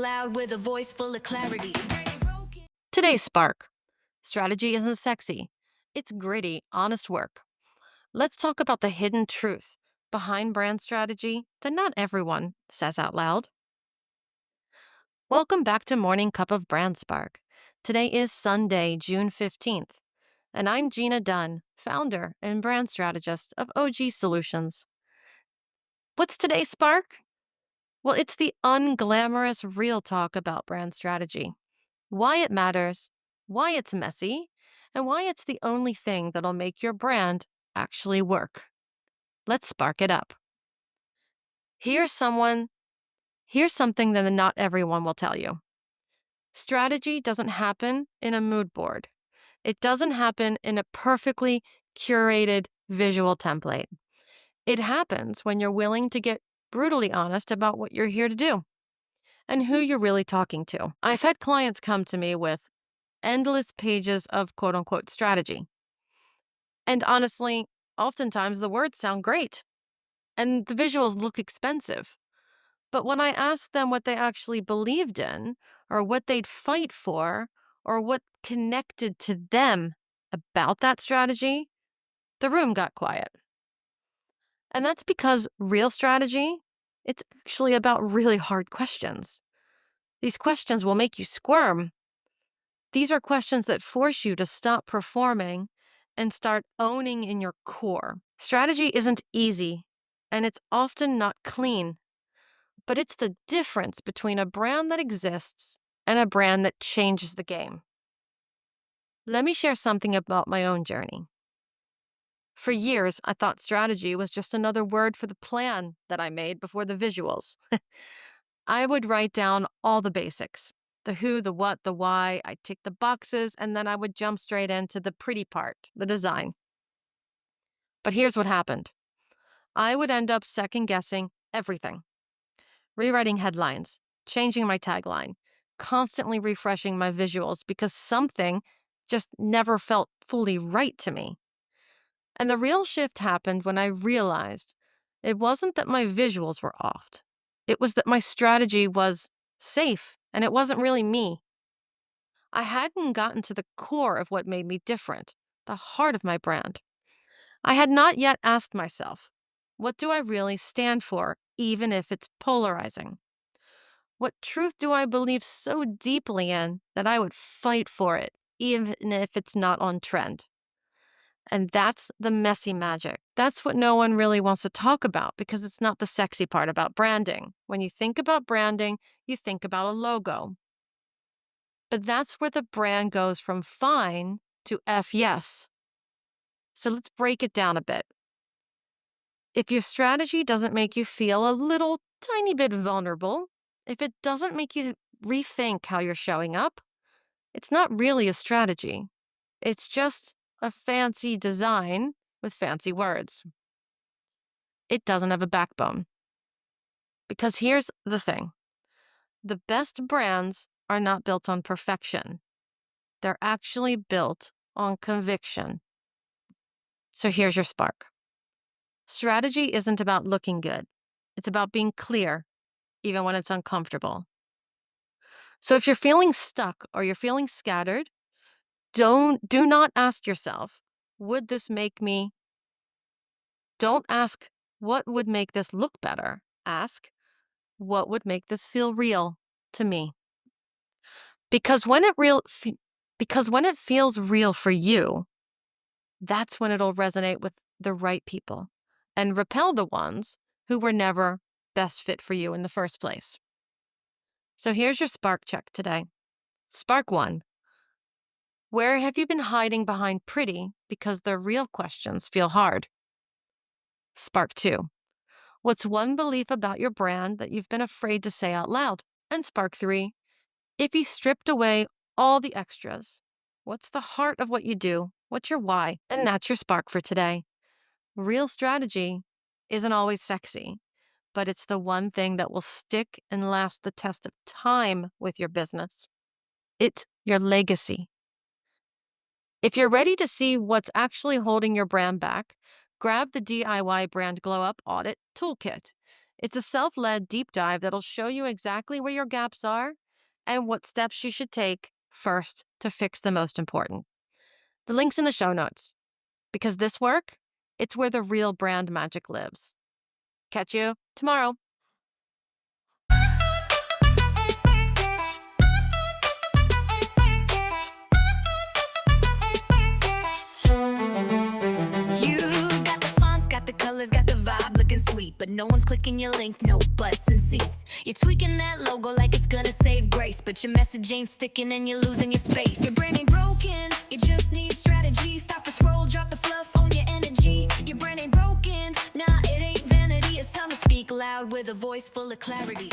loud with a voice full of clarity. Today's Spark. Strategy isn't sexy. It's gritty, honest work. Let's talk about the hidden truth behind brand strategy that not everyone says out loud. Welcome back to Morning Cup of Brand Spark. Today is Sunday, June 15th, and I'm Gina Dunn, founder and brand strategist of OG Solutions. What's today's Spark? Well, it's the unglamorous real talk about brand strategy. Why it matters, why it's messy, and why it's the only thing that'll make your brand actually work. Let's spark it up. Here's something that not everyone will tell you. Strategy doesn't happen in a mood board. It doesn't happen in a perfectly curated visual template. It happens when you're willing to get brutally honest about what you're here to do and who you're really talking to. I've had clients come to me with endless pages of quote unquote strategy. And honestly, oftentimes the words sound great and the visuals look expensive. But when I asked them what they actually believed in, or what they'd fight for, or what connected to them about that strategy, the room got quiet. And that's because real strategy, it's actually about really hard questions. These questions will make you squirm. These are questions that force you to stop performing and start owning in your core. Strategy isn't easy, and it's often not clean, but it's the difference between a brand that exists and a brand that changes the game. Let me share something about my own journey. For years, I thought strategy was just another word for the plan that I made before the visuals. I would write down all the basics, the who, the what, the why. I'd tick the boxes, and then I would jump straight into the pretty part, the design. But here's what happened. I would end up second-guessing everything. Rewriting headlines, changing my tagline, constantly refreshing my visuals because something just never felt fully right to me. And the real shift happened when I realized it wasn't that my visuals were off. It was that my strategy was safe, and it wasn't really me. I hadn't gotten to the core of what made me different, the heart of my brand. I had not yet asked myself, what do I really stand for, even if it's polarizing? What truth do I believe so deeply in that I would fight for it, even if it's not on trend? And that's the messy magic. That's what no one really wants to talk about because it's not the sexy part about branding. When you think about branding, you think about a logo. But that's where the brand goes from fine to F yes. So let's break it down a bit. If your strategy doesn't make you feel a little tiny bit vulnerable, if it doesn't make you rethink how you're showing up, it's not really a strategy. It's just a fancy design with fancy words. It doesn't have a backbone. Because here's the thing. The best brands are not built on perfection. They're actually built on conviction. So here's your spark. Strategy isn't about looking good. It's about being clear, even when it's uncomfortable. So if you're feeling stuck or you're feeling scattered, do not ask yourself, would this make me? Don't ask, what would make this look better? Ask, what would make this feel real to me? Because when it feels real for you, that's when it'll resonate with the right people and repel the ones who were never best fit for you in the first place. So here's your spark check today. Spark 1. Where have you been hiding behind pretty because the real questions feel hard? Spark 2. What's one belief about your brand that you've been afraid to say out loud? And spark 3. If you stripped away all the extras, what's the heart of what you do? What's your why? And that's your spark for today. Real strategy isn't always sexy, but it's the one thing that will stick and last the test of time with your business. It's your legacy. If you're ready to see what's actually holding your brand back, grab the DIY Brand Glow Up Audit Toolkit. It's a self led deep dive that'll show you exactly where your gaps are and what steps you should take first to fix the most important. The link's in the show notes because this work, it's where the real brand magic lives. Catch you tomorrow. You got the fonts, got the colors, got the vibe looking sweet, but no one's clicking your link, no butts and seats. You're tweaking that logo like it's gonna save grace, but your message ain't sticking and you're losing your space. Your brand ain't broken, you just need strategy. Stop the scroll, drop the fluff, own your energy. Your brand ain't broken, nah, it ain't vanity. It's time to speak loud with a voice full of clarity.